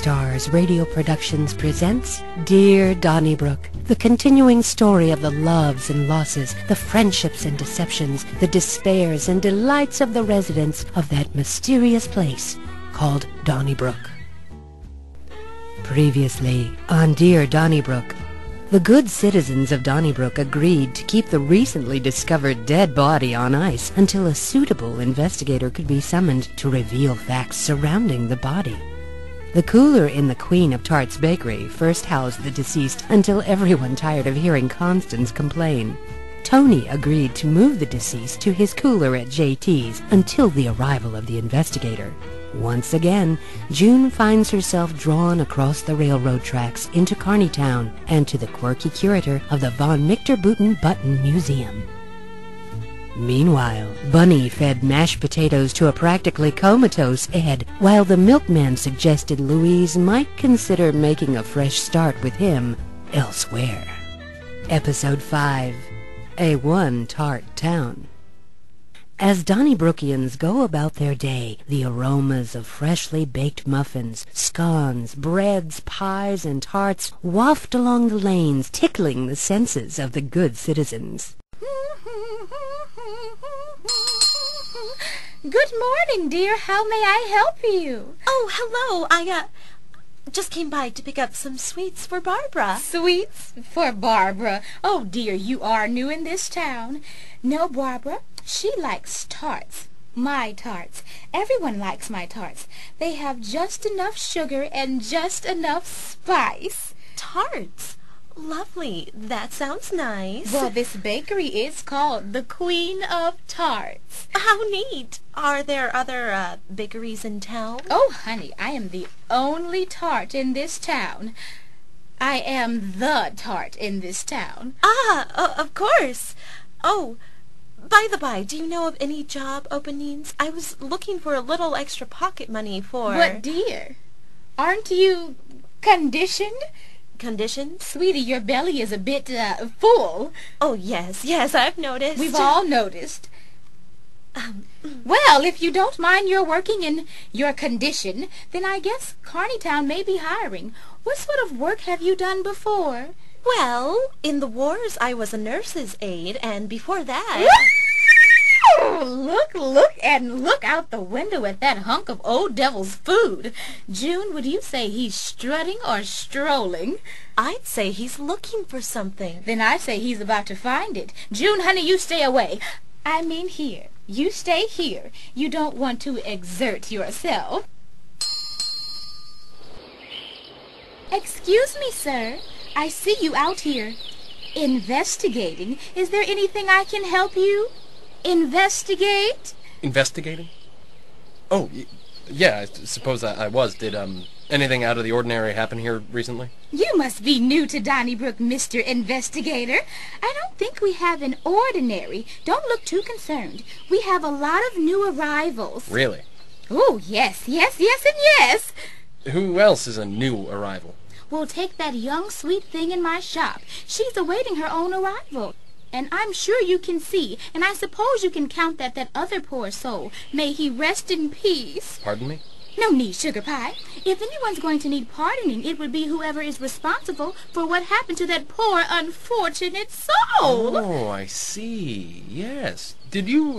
Stars Radio Productions presents Dear Donnybrook, the continuing story of the loves and losses, the friendships and deceptions, the despairs and delights of the residents of that mysterious place called Donnybrook. Previously on Dear Donnybrook, the good citizens of Donnybrook agreed to keep the recently discovered dead body on ice until a suitable investigator could be summoned to reveal facts surrounding the body. The cooler in the Queen of Tarts bakery first housed the deceased until everyone tired of hearing Constance complain. Tony agreed to move the deceased to his cooler at JT's until the arrival of the investigator. Once again, June finds herself drawn across the railroad tracks into Carneytown and to the quirky curator of the Von Michter Button Museum. Meanwhile, Bunny fed mashed potatoes to a practically comatose Ed, while the milkman suggested Louise might consider making a fresh start with him elsewhere. Episode 5. A One-Tart Town. As Donnybrookians go about their day, the aromas of freshly baked muffins, scones, breads, pies, and tarts waft along the lanes, tickling the senses of the good citizens. Good morning, dear. How may I help you? Oh, hello. I just came by to pick up some sweets for Barbara. Sweets for Barbara? Oh, dear, you are new in this town. No, Barbara, she likes tarts. My tarts. Everyone likes my tarts. They have just enough sugar and just enough spice. Tarts? Lovely. That sounds nice. Well, this bakery is called the Queen of Tarts. How neat. Are there other bakeries in town? Oh, honey, I am the only tart in this town. I am the tart in this town. Of course. Oh, by the by, do you know of any job openings? I was looking for a little extra pocket money for... But, dear, aren't you conditioned? Conditioned? Sweetie, your belly is a bit, full. Oh, yes, I've noticed. We've all noticed. Well, if you don't mind your working in your condition, then I guess Carneytown may be hiring. What sort of work have you done before? Well, in the wars I was a nurse's aide, and before that... Look out the window at that hunk of old devil's food. June, would you say he's strutting or strolling? I'd say he's looking for something. Then I say he's about to find it. June, honey, you stay away. I mean here. You stay here. You don't want to exert yourself. Excuse me, sir. I see you out here. Investigating. Is there anything I can help you? Investigate? Investigating? Oh, yeah, I suppose I was. Did, anything out of the ordinary happen here recently? You must be new to Donnybrook, Mr. Investigator. I don't think we have an ordinary. Don't look too concerned. We have a lot of new arrivals. Really? Oh, yes, and yes. Who else is a new arrival? We'll take that young, sweet thing in my shop. She's awaiting her own arrival. And I'm sure you can see, and I suppose you can count that other poor soul. May he rest in peace. Pardon me? No need, Sugar Pie. If anyone's going to need pardoning, it would be whoever is responsible for what happened to that poor, unfortunate soul. Oh, I see. Yes. Did you,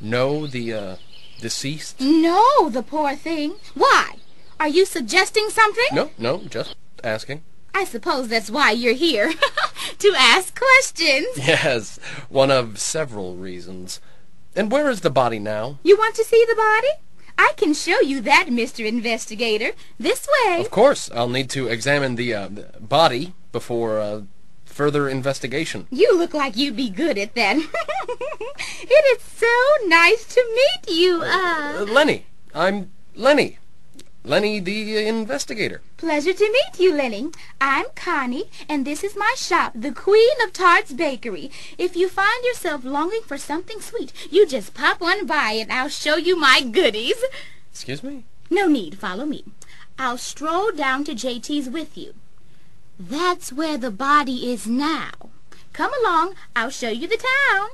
know the, deceased? No, the poor thing. Why? Are you suggesting something? No, just asking. I suppose that's why you're here, to ask questions. Yes, one of several reasons. And where is the body now? You want to see the body? I can show you that, Mr. Investigator. This way. Of course. I'll need to examine the body before further investigation. You look like you'd be good at that. It is so nice to meet you, Lenny. I'm Lenny. Lenny, the investigator. Pleasure to meet you, Lenny. I'm Connie, and this is my shop, the Queen of Tarts Bakery. If you find yourself longing for something sweet, you just pop on by and I'll show you my goodies. Excuse me? No need. Follow me. I'll stroll down to JT's with you. That's where the body is now. Come along. I'll show you the town.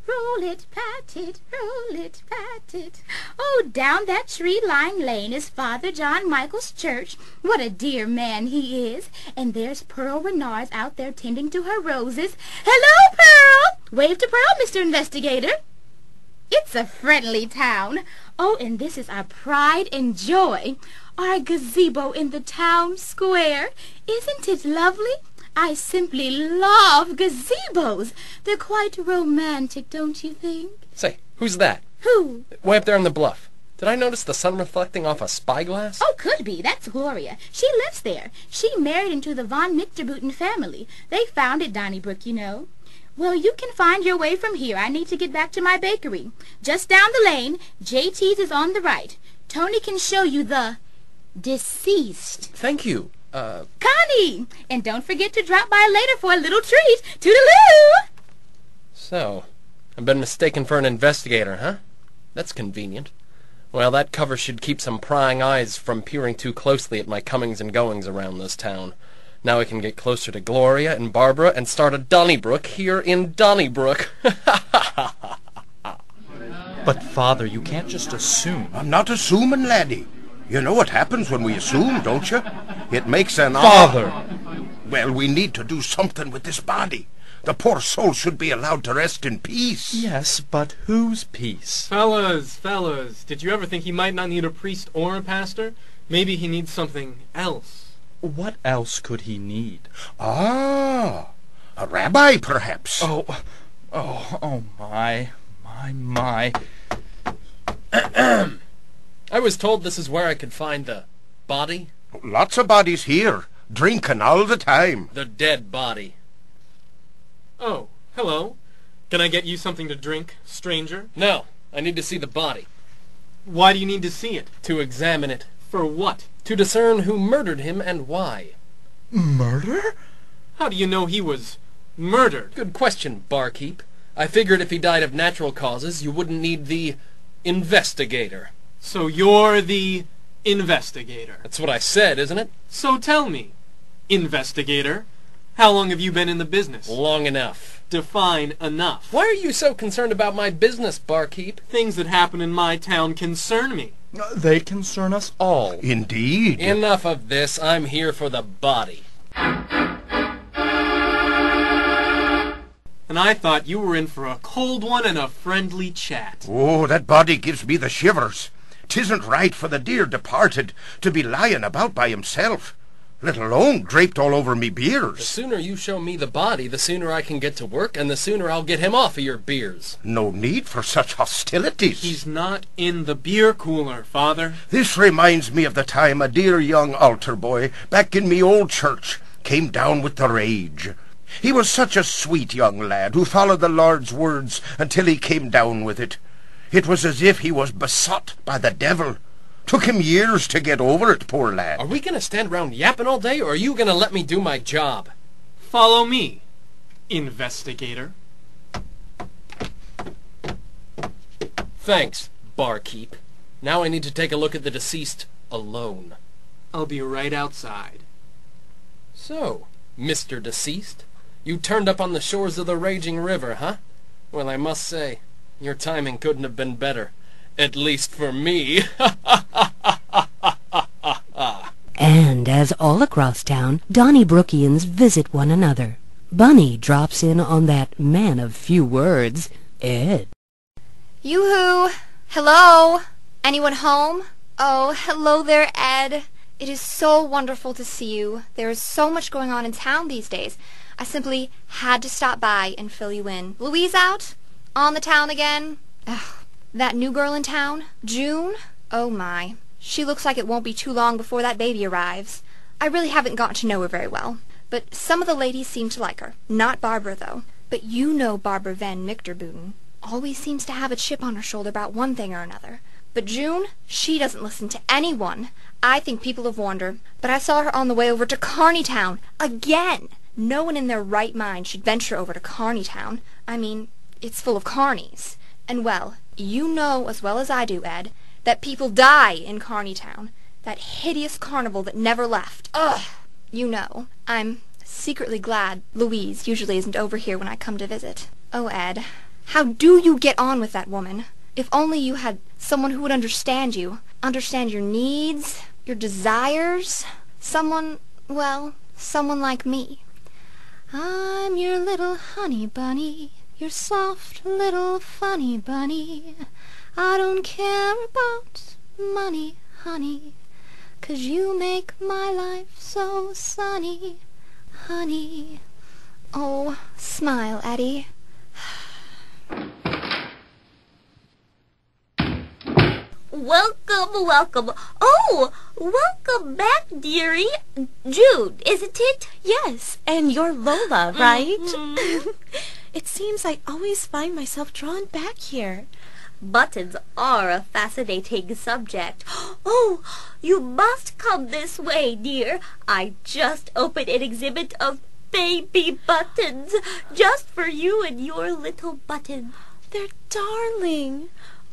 roll it, pat it, roll it, pat it. Oh, down that tree-lined lane is Father John Michael's church. What a dear man he is. And there's Pearl Renards out there tending to her roses. Hello, Pearl! Wave to Pearl, Mr. Investigator. It's a friendly town. Oh, and this is our pride and joy, our gazebo in the town square. Isn't it lovely? I simply love gazebos. They're quite romantic, don't you think? Say, who's that? Who? Way up there on the bluff. Did I notice the sun reflecting off a spyglass? Oh, could be. That's Gloria. She lives there. She married into the von Michterbuten family. They founded Donnybrook, you know. Well, you can find your way from here. I need to get back to my bakery. Just down the lane, JT's is on the right. Tony can show you the deceased. Thank you. Connie! And don't forget to drop by later for a little treat. Toodaloo! So, I've been mistaken for an investigator, huh? That's convenient. Well, that cover should keep some prying eyes from peering too closely at my comings and goings around this town. Now I can get closer to Gloria and Barbara and start a Donnybrook here in Donnybrook. But, Father, you can't just assume. I'm not assuming, laddie. You know what happens when we assume, don't you? It makes an... Father! Well, we need to do something with this body. The poor soul should be allowed to rest in peace. Yes, but whose peace? Fellas, did you ever think he might not need a priest or a pastor? Maybe he needs something else. What else could he need? Ah, a rabbi, perhaps. Oh, my. I was told this is where I could find the body. Lots of bodies here, drinking all the time. The dead body. Oh, hello. Can I get you something to drink, stranger? No, I need to see the body. Why do you need to see it? To examine it. For what? To discern who murdered him and why. Murder? How do you know he was murdered? Good question, barkeep. I figured if he died of natural causes, you wouldn't need the investigator. So you're the investigator. That's what I said, isn't it? So tell me, investigator, how long have you been in the business? Long enough. Define enough. Why are you so concerned about my business, barkeep? Things that happen in my town concern me. They concern us all. Indeed. Enough of this. I'm here for the body. And I thought you were in for a cold one and a friendly chat. Oh, that body gives me the shivers. 'Tisn't right for the dear departed to be lying about by himself, let alone draped all over me The beers. sooner you show me the body, the sooner I can get to work, and the sooner I'll get him off of your beers. No need for such hostilities. He's not in the beer cooler, Father. This reminds me of the time a dear young altar boy back in me old church came down with the rage. He was such a sweet young lad who followed the Lord's words until he came down with it. It was as if he was besot by the devil. Took him years to get over it, poor lad. Are we going to stand around yapping all day, or are you going to let me do my job? Follow me, investigator. Thanks, barkeep. Now I need to take a look at the deceased alone. I'll be right outside. So, Mr. Deceased, you turned up on the shores of the raging river, huh? Well, I must say, your timing couldn't have been better. At least for me. And as all across town, Donnybrookians visit one another. Bunny drops in on that man of few words, Ed. Yoo-hoo! Hello? Anyone home? Oh, hello there, Ed. It is so wonderful to see you. There is so much going on in town these days. I simply had to stop by and fill you in. Louise out? On the town again? Ugh, that new girl in town? June? Oh my. She looks like it won't be too long before that baby arrives. I really haven't gotten to know her very well. But some of the ladies seem to like her. Not Barbara, though. But you know Barbara van Michterbuten. Always seems to have a chip on her shoulder about one thing or another. But June, she doesn't listen to anyone. I think people have warned her. But I saw her on the way over to Carneytown. Again! No one in their right mind should venture over to Carneytown. I mean, it's full of carnies. And well, you know as well as I do, Ed, that people die in Carneytown. That hideous carnival that never left. Ugh! You know, I'm secretly glad Louise usually isn't over here when I come to visit. Oh, Ed, How do you get on with that woman? If only you had someone who would understand you, understand your needs, your desires. Someone, well, someone like me. I'm your little honey bunny, your soft little funny bunny. I don't care about money, honey, 'cause you make my life so sunny, honey. Oh, smile, Eddie. Welcome, welcome. Oh, welcome back, dearie. Jude, isn't it? Yes, and you're Lola, right? It seems I always find myself drawn back here. Buttons are a fascinating subject. Oh, you must come this way, dear. I just opened an exhibit of baby buttons, just for you and your little button. They're darling.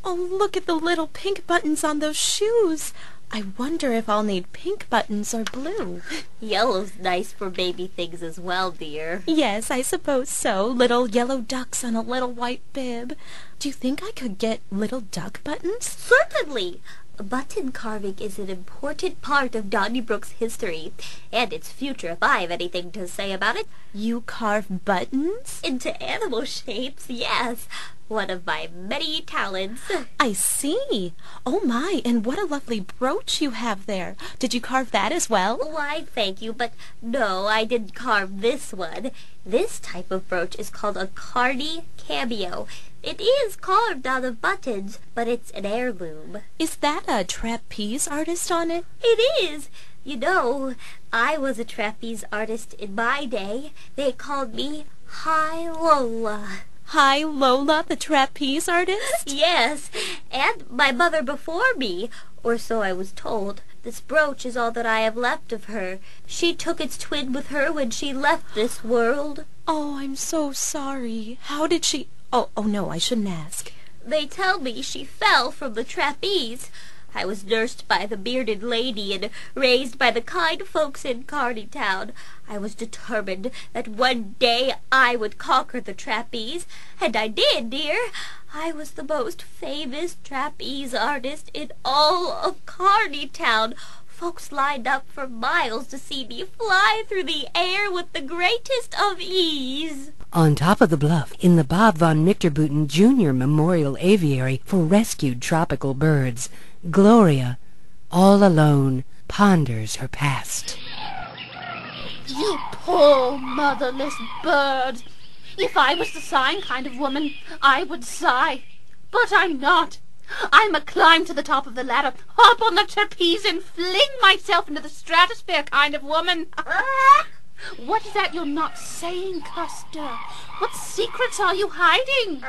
Oh, look at the little pink buttons on those shoes. I wonder if I'll need pink buttons or blue. Yellow's nice for baby things as well, dear. Yes, I suppose so. Little yellow ducks on a little white bib. Do you think I could get little duck buttons? Certainly. Button carving is an important part of Donnybrook's history, and its future if I have anything to say about it. You carve buttons? Into animal shapes, yes. One of my many talents. I see. Oh my, and what a lovely brooch you have there. Did you carve that as well? Why, thank you, but no, I didn't carve this one. This type of brooch is called a cardi cameo. It is carved out of buttons, but it's an heirloom. Is that a trapeze artist on it? It is. You know, I was a trapeze artist in my day. They called me High Lola. Hi, Lola, the trapeze artist? Yes, and my mother before me, or so I was told. This brooch is all that I have left of her. She took its twin with her when she left this world. Oh, I'm so sorry. How did she... Oh, no, I shouldn't ask. They tell me she fell from the trapeze. I was nursed by the bearded lady and raised by the kind folks in Carney Town. I was determined that one day I would conquer the trapeze, and I did, dear. I was the most famous trapeze artist in all of Carney Town. Folks lined up for miles to see me fly through the air with the greatest of ease. On top of the bluff, in the Bob von Michterbooten Jr. Memorial Aviary for Rescued Tropical Birds, Gloria, all alone, ponders her past. You poor motherless bird. If I was the sighing kind of woman, I would sigh. But I'm not. I'm a climb to the top of the ladder, hop on the trapeze, and fling myself into the stratosphere kind of woman. What is that you're not saying, Custer? What secrets are you hiding?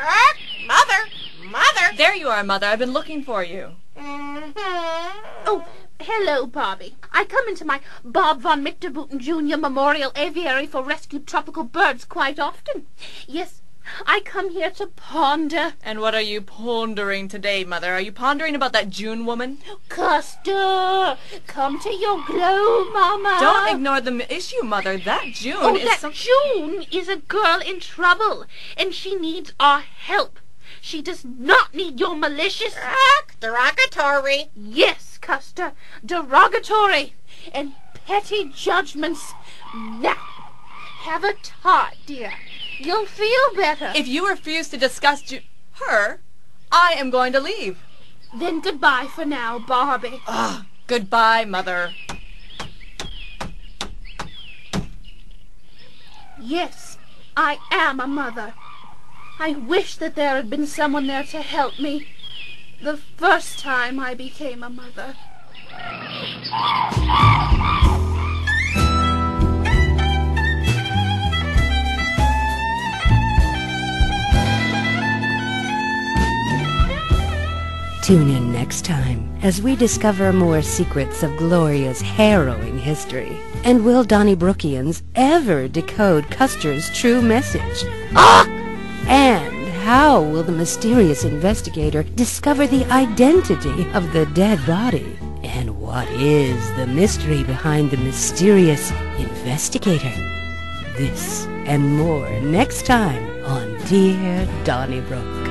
Mother! There you are, Mother. I've been looking for you. Oh, hello, Bobby. I come into my Bob von Michterbooten Jr. Memorial Aviary for Rescued Tropical Birds quite often. Yes, I come here to ponder. And what are you pondering today, Mother? Are you pondering about that June woman? Custer, come to your glow, Mama. Don't ignore the issue, Mother. That June June is a girl in trouble, and she needs our help. She does not need your malicious... derogatory. Yes, Custer, derogatory and petty judgments. Now, have a tart, dear. You'll feel better. If you refuse to discuss her, I am going to leave. Then goodbye for now, Barbie. Goodbye, Mother. Yes, I am a mother. I wish that there had been someone there to help me the first time I became a mother. Tune in next time as we discover more secrets of Gloria's harrowing history. And will Donnybrookians ever decode Custer's true message? And how will the mysterious investigator discover the identity of the dead body? And what is the mystery behind the mysterious investigator? This and more next time on Dear Donnybrook.